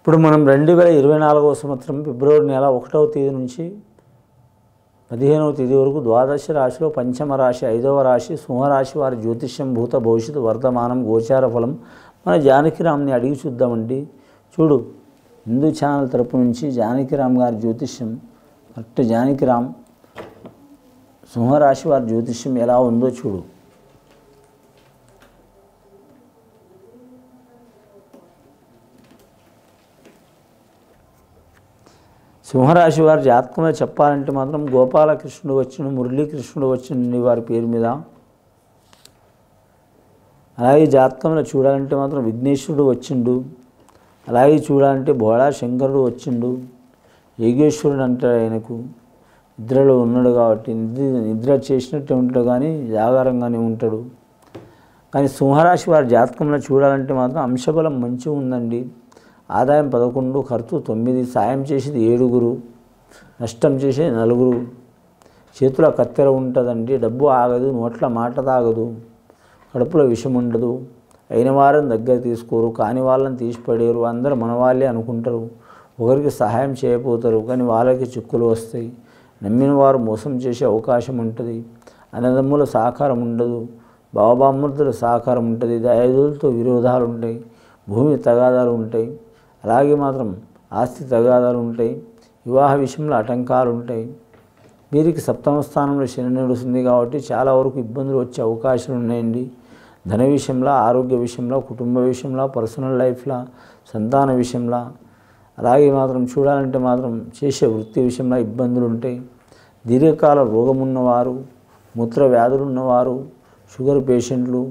ఇప్పుడు మనం 2024వ సంవత్సరం ఫిబ్రవరి నెల 1వ తేదీ నుంచి 15వ తేదీ వరకు ద్వాదశ రాశిలో పంచమ రాశి 5వ రాశి సింహరాశి వారి జ్యోతిష్యం భూత భవిష్యత్తు వర్తమానం గోచార ఫలం మన జానకిరామ్ని అడిగి చూద్దామండి. చూడు, హిందూ ఛానల్ తరపు నుంచి జానకిరామ్ గారి జ్యోతిష్యం కరెక్ట్. జానకిరామ్ సింహరాశి వారి జ్యోతిష్యం ఎలా ఉందో చూడు. సింహరాశి వారి జాతకంలో చెప్పాలంటే మాత్రం గోపాలకృష్ణుడు వచ్చిండు, మురళీకృష్ణుడు వచ్చిండు వారి పేరు మీద. అలాగే జాతకంలో చూడాలంటే మాత్రం విఘ్నేశ్వరుడు వచ్చిండు. అలాగే చూడాలంటే బోళా శంకరుడు వచ్చిండు. యోగేశ్వరుడు అంటాడు, ఆయనకు నిద్రలో ఉన్నాడు కాబట్టి నిద్ర చేసినట్టే ఉంటాడు కానీ జాగారంగానే ఉంటాడు. కానీ సింహరాశి వారి జాతకంలో చూడాలంటే మాత్రం అంశబలం మంచిగా ఉందండి. ఆదాయం 11, ఖర్చు 9, సాయం చేసేది 7, నష్టం చేసేది 4. చేతుల కత్తెర ఉంటుందండి. డబ్బు ఆగదు, నోట్ల మాట తాగదు, కడుపులో విషం ఉండదు. అయిన వారిని దగ్గర తీసుకోరు, కాని వాళ్ళని తీసిపడేరు. అందరూ మన వాళ్ళే అనుకుంటారు. ఒకరికి సహాయం చేయకపోతారు కానీ వాళ్ళకి చిక్కులు వస్తాయి. నమ్మిన వారు మోసం చేసే అవకాశం ఉంటుంది. అన్నదమ్ముల సహకారం ఉండదు, బావబామ్మర్దుల సహకారం ఉంటుంది. దయాదులతో విరోధాలు ఉంటాయి, భూమి తగాదాలు ఉంటాయి. అలాగే మాత్రం ఆస్తి తగాదాలు ఉంటాయి. వివాహ విషయంలో ఆటంకాలు ఉంటాయి. వీరికి 7వ స్థానంలో శని నడుస్తుంది కాబట్టి చాలా వరకు ఇబ్బందులు వచ్చే అవకాశాలు ఉన్నాయండి. ధన విషయంలో, ఆరోగ్య విషయంలో, కుటుంబ విషయంలో, పర్సనల్ లైఫ్లో, సంతాన విషయంలో, అలాగే మాత్రం చూడాలంటే మాత్రం చేసే వృత్తి విషయంలో ఇబ్బందులు ఉంటాయి. దీర్ఘకాల రోగం ఉన్నవారు, మూత్ర వ్యాధులు ఉన్నవారు, షుగర్ పేషెంట్లు,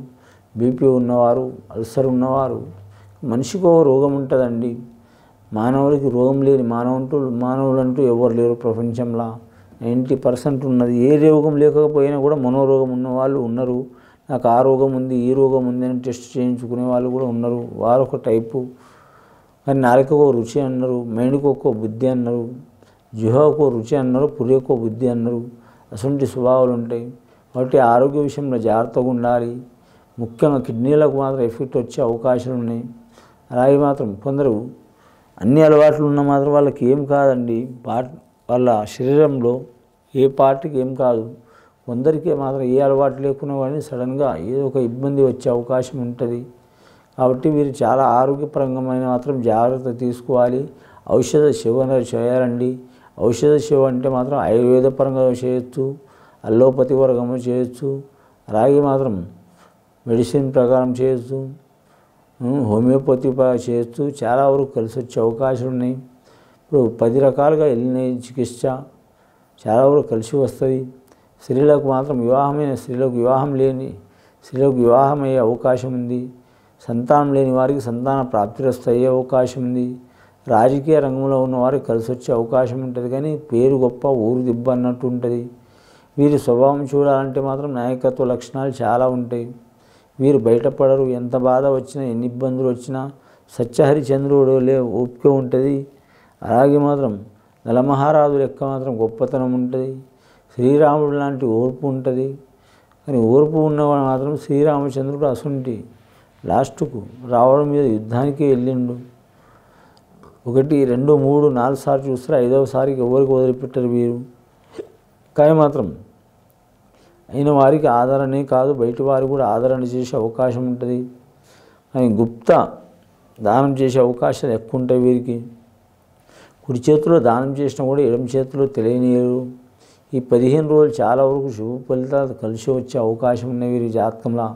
బీపీ ఉన్నవారు, అల్సర్ ఉన్నవారు, మనిషికో రోగం ఉంటుందండి. మానవుడికి రోగం లేని మానవులంటూ ఎవరు లేరు ప్రపంచంలో. 90% ఉన్నది. ఏ రోగం లేకపోయినా కూడా మనోరోగం ఉన్నవాళ్ళు ఉన్నారు. నాకు ఆ రోగం ఉంది, ఈ రోగం ఉంది అని టెస్ట్ చేయించుకునే వాళ్ళు కూడా ఉన్నారు. వారు ఒక టైపు. కానీ నాలుకకో రుచి అన్నారు, మైండ్కి ఒక్కో బుద్ధి అన్నారు, జిహ్వకో రుచి అన్నారు, పుర్రెకో బుద్ధి అన్నారు. అటువంటి స్వభావాలు ఉంటాయి. కాబట్టి ఆరోగ్య విషయంలో జాగ్రత్తగా ఉండాలి. ముఖ్యంగా కిడ్నీలకు మాత్రం ఎఫెక్ట్ వచ్చే అవకాశాలు ఉన్నాయి. అలాగే మాత్రం కొందరు అన్ని అలవాట్లు ఉన్న మాత్రం వాళ్ళకి ఏం కాదండి. వాళ్ళ శరీరంలో ఏ పార్టీకి ఏం కాదు. కొందరికి మాత్రం ఏ అలవాటు లేకున్నా కానీ సడన్గా ఏదో ఒక ఇబ్బంది వచ్చే అవకాశం ఉంటుంది. కాబట్టి వీరు చాలా ఆరోగ్యపరంగా మాత్రం జాగ్రత్త తీసుకోవాలి. ఔషధ సేవన చేయాలండి. ఔషధ సేవ అంటే మాత్రం ఆయుర్వేద పరంగా చేయొచ్చు, అల్లోపతి వర్గము చేయొచ్చు, అలాగే మాత్రం మెడిసిన్ ప్రకారం చేయొచ్చు, హోమియోపతి చేయొచ్చు. చాలా వరకు కలిసి వచ్చే అవకాశాలు ఉన్నాయి. ఇప్పుడు 10 రకాలుగా వెళ్ళిన చికిత్స చాలా వరకు కలిసి వస్తుంది. స్త్రీలకు మాత్రం వివాహమైన స్త్రీలకు వివాహం అయ్యే అవకాశం ఉంది. సంతానం లేని వారికి సంతాన ప్రాప్తిరస్తు అయ్యే అవకాశం ఉంది. రాజకీయ రంగంలో ఉన్న వారికి కలిసి వచ్చే అవకాశం ఉంటుంది. కానీ పేరు గొప్ప ఊరు దిబ్బ అన్నట్టు ఉంటుంది. వీరి స్వభావం చూడాలంటే మాత్రం నాయకత్వ లక్షణాలు చాలా ఉంటాయి. వీరు బయటపడరు. ఎంత బాధ వచ్చినా, ఎన్ని ఇబ్బందులు వచ్చినా సత్యహరిచంద్రుడు ఓపిక ఉంటుంది. అలాగే మాత్రం నలమహారాజు లెక్క మాత్రం గొప్పతనం ఉంటుంది. శ్రీరాముడు లాంటి ఓర్పు ఉంటుంది. కానీ ఓర్పు ఉన్నవాడు మాత్రం శ్రీరామచంద్రుడు అసుంటి లాస్ట్కు రావడం మీద యుద్ధానికి వెళ్ళిండు. 1, 2, 3, 4 సార్లు చూస్తారు. 5వ సారికి ఎవరికి వదిలిపెట్టరు వీరు. కానీ మాత్రం అయిన వారికి ఆదరణే కాదు, బయటి వారు కూడా ఆదరణ చేసే అవకాశం ఉంటుంది. కానీ గుప్త దానం చేసే అవకాశాలు ఎక్కువ ఉంటాయి వీరికి. కుడి చేతిలో దానం చేసినా కూడా ఎడమ చేతిలో తెలియనియరు. ఈ 15 రోజులు చాలా వరకు శుభ ఫలితాలు కలిసి వచ్చే అవకాశం ఉన్నాయి వీరి జాతకంలో.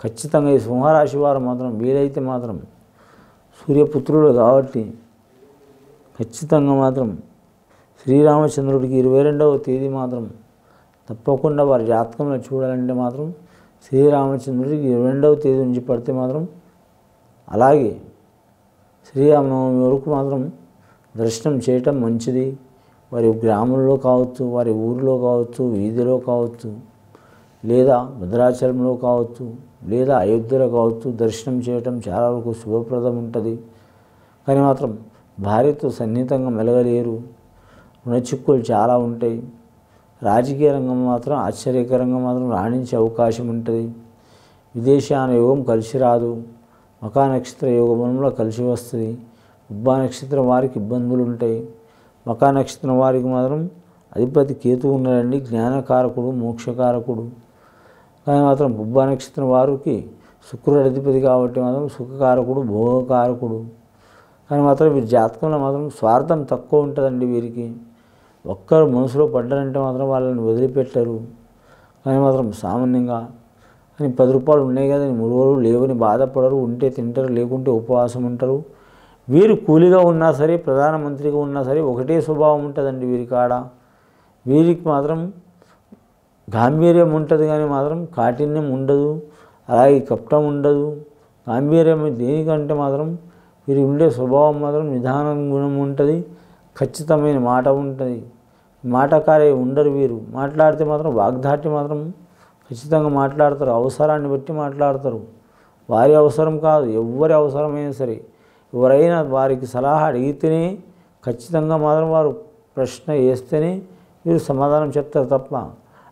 ఖచ్చితంగా ఈ సింహరాశి వారు మాత్రం వీలైతే మాత్రం సూర్యపుత్రుడు కాబట్టి ఖచ్చితంగా మాత్రం శ్రీరామచంద్రుడికి 22వ తేదీ మాత్రం తప్పకుండా వారి జాతకంలో చూడాలంటే మాత్రం శ్రీరామచంద్రుడికి 22వ తేదీ నుంచి పడితే మాత్రం, అలాగే శ్రీరామనవమి వరకు మాత్రం దర్శనం చేయటం మంచిది. వారి గ్రామంలో కావచ్చు, వారి ఊరిలో కావచ్చు, వీధిలో కావచ్చు, లేదా భద్రాచలంలో కావచ్చు, లేదా అయోధ్యలో కావచ్చు దర్శనం చేయటం చాలా వరకు శుభప్రదం ఉంటుంది. కానీ మాత్రం భార్యతో సన్నిహితంగా మెలగలేరు. రుణచిక్కులు చాలా ఉంటాయి. రాజకీయ రంగం మాత్రం ఆశ్చర్యకరంగా మాత్రం రాణించే అవకాశం ఉంటుంది. విదేశాన యోగం కలిసి రాదు. మకా నక్షత్ర యోగంలో కలిసి వస్తుంది. ఉబ్బా నక్షత్రం వారికి ఇబ్బందులు ఉంటాయి. మకా నక్షత్రం వారికి మాత్రం అధిపతి కేతు ఉన్నాడండి, జ్ఞానకారకుడు, మోక్షకారకుడు. కానీ మాత్రం ఉబ్బా నక్షత్రం వారికి శుక్రుడు అధిపతి కాబట్టి మాత్రం సుఖకారకుడు, భోగకారకుడు. కానీ మాత్రం వీరి జాతకంలో మాత్రం స్వార్థం తక్కువ ఉంటుందండి. వీరికి ఒక్కరు మనసులో పడ్డారంటే మాత్రం వాళ్ళని వదిలిపెట్టరు. కానీ మాత్రం సామాన్యంగా అని 10 రూపాయలు ఉన్నాయి కదా 3 రోజులు లేవని బాధపడరు. ఉంటే తింటారు, లేకుంటే ఉపవాసం ఉంటారు. వీరు కూలిగా ఉన్నా సరే, ప్రధానమంత్రిగా ఉన్నా సరే ఒకటే స్వభావం ఉంటుందండి వీరి కాడ. వీరికి మాత్రం గాంభీర్యం ఉంటుంది కానీ మాత్రం కాఠిన్యం ఉండదు, అలాగే కపటం ఉండదు. గాంభీర్యం దేనికంటే మాత్రం వీరి ఉండే స్వభావం మాత్రం నిదానం గుణం ఉంటుంది, ఖచ్చితమైన మాట ఉంటుంది. మాటకారే ఉండరు వీరు. మాట్లాడితే మాత్రం వాగ్దాటి మాత్రం ఖచ్చితంగా మాట్లాడతారు. అవసరాన్ని బట్టి మాట్లాడతారు. వారి అవసరం కాదు, ఎవరి అవసరమైనా సరే ఎవరైనా వారికి సలహా అడిగితేనే ఖచ్చితంగా మాత్రం వారు ప్రశ్న వేస్తేనే వీరు సమాధానం చెప్తారు తప్ప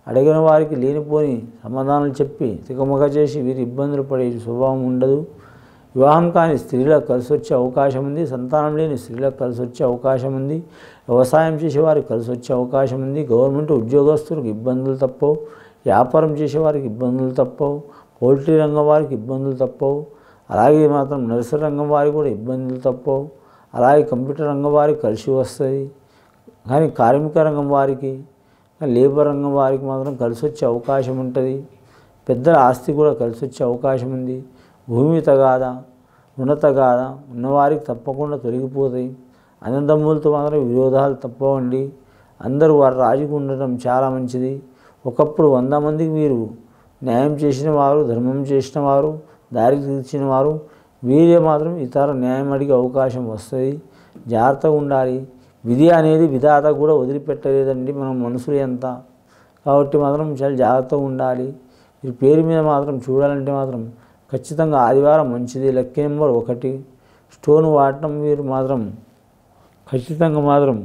అడిగిన వారికి లేనిపోని సమాధానాలు చెప్పి తికమక చేసి వీరు ఇబ్బందులు పడే స్వభావం ఉండదు. వివాహం కాని స్త్రీలకు కలిసి వచ్చే అవకాశం ఉంది. సంతానం లేని స్త్రీలకు కలిసి వచ్చే అవకాశం ఉంది. వ్యవసాయం చేసేవారికి కలిసి వచ్చే అవకాశం ఉంది. గవర్నమెంట్ ఉద్యోగస్తులకు ఇబ్బందులు తప్పవు. వ్యాపారం చేసేవారికి ఇబ్బందులు తప్పవు. పౌల్ట్రీ రంగం వారికి ఇబ్బందులు తప్పవు. అలాగే మాత్రం నర్సరీ రంగం వారికి కూడా ఇబ్బందులు తప్పవు. అలాగే కంప్యూటర్ రంగం వారికి కలిసి వస్తుంది. కానీ కార్మిక రంగం వారికి, లేబర్ రంగం వారికి మాత్రం కలిసి వచ్చే అవకాశం ఉంటుంది. పెద్దల ఆస్తి కూడా కలిసి వచ్చే అవకాశం ఉంది. భూమి తగాదా, రుణ తగాదా ఉన్నవారికి తప్పకుండా తొలగిపోతాయి. అన్నదమ్ములతో మాత్రం విరోధాలు తప్పవండి. అందరూ వారు రాజుకు ఉండటం చాలా మంచిది. ఒకప్పుడు 100 మందికి మీరు న్యాయం చేసిన వారు, ధర్మం చేసిన వారు, దారి తీర్చిన వారు, వీరే మాత్రం ఇతర న్యాయం అడిగే అవకాశం వస్తుంది. జాగ్రత్తగా ఉండాలి. విధి అనేది విధాత కూడా వదిలిపెట్టలేదండి మనం మనుషులు ఎంత. కాబట్టి మాత్రం చాలా జాగ్రత్తగా ఉండాలి. ఈ పేరు మీద మాత్రం చూడాలంటే మాత్రం ఖచ్చితంగా ఆదివారం మంచిది. Lucky number 1. స్టోన్ వాడటం వీరు మాత్రం ఖచ్చితంగా మాత్రం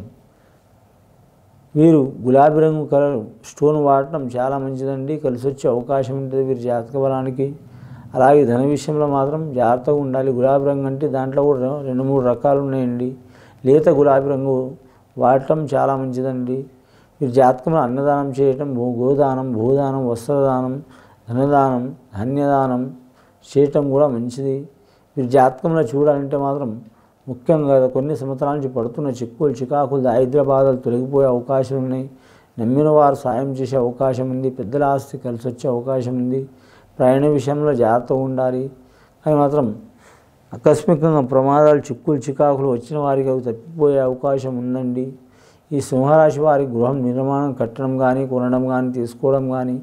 వీరు గులాబీ రంగు కలర్ స్టోన్ వాడటం చాలా మంచిదండి. కలిసి వచ్చే అవకాశం ఉంటుంది వీరి జాతక బలానికి. అలాగే ధన విషయంలో మాత్రం జాగ్రత్తగా ఉండాలి. గులాబీ రంగు అంటే దాంట్లో కూడా 2-3 రకాలు ఉన్నాయండి. లేత గులాబీ రంగు వాడటం చాలా మంచిదండి. వీరి జాతకంలో అన్నదానం చేయటం, గోదానం, భూదానం, వస్త్రదానం, ధనదానం, ధాన్యదానం చేయటం కూడా మంచిది. వీరి జాతకంలో చూడాలంటే మాత్రం ముఖ్యంగా కొన్ని సంవత్సరాల నుంచి పడుతున్న చిక్కులు, చికాకులు, దారిద్ర్య బాధలు తొలగిపోయే అవకాశాలు ఉన్నాయి. నమ్మిన వారు సాయం చేసే అవకాశం ఉంది. పెద్దల ఆస్తి కలిసి వచ్చే అవకాశం ఉంది. ప్రయాణ విషయంలో జాగ్రత్తగా ఉండాలి. కానీ మాత్రం ఆకస్మికంగా ప్రమాదాలు, చిక్కులు, చికాకులు వచ్చిన వారికి అవి తప్పిపోయే అవకాశం ఉందండి. ఈ సింహరాశి వారి గృహం నిర్మాణం, కట్టడం కానీ, కొనడం కానీ, తీసుకోవడం కానీ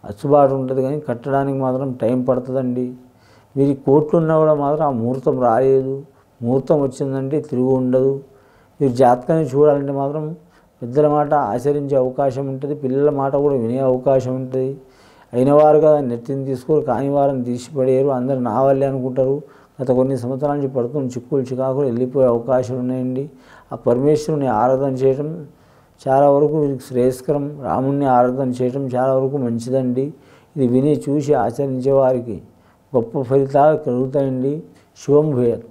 అచ్చుబాటు ఉంటుంది. కానీ కట్టడానికి మాత్రం టైం పడుతుందండి. వీరి కోట్లు ఉన్నా కూడా మాత్రం ఆ ముహూర్తం రాలేదు. ముహూర్తం వచ్చిందంటే తిరుగు ఉండదు. వీరి జాతకాన్ని చూడాలంటే మాత్రం పెద్దల మాట ఆచరించే అవకాశం ఉంటుంది. పిల్లల మాట కూడా వినే అవకాశం ఉంటుంది. అయినవారు కదా నెత్తిని తీసుకోరు, కాని వారిని తీసిపడేయరు. అందరు నా వల్లే అనుకుంటారు. గత కొన్ని సంవత్సరాల నుంచి పడుతున్న చిక్కులు, చికాకులు వెళ్ళిపోయే అవకాశాలు ఉన్నాయండి. ఆ పరమేశ్వరుని ఆరాధన చేయడం చాలా వరకు వీరికి శ్రేయస్కరం. రాముణ్ణి ఆరాధన చేయడం చాలా వరకు మంచిదండి. ఇది విని చూసి ఆచరించే వారికి గొప్ప ఫలితాలు కలుగుతాయండి. శుభం భూయాత్.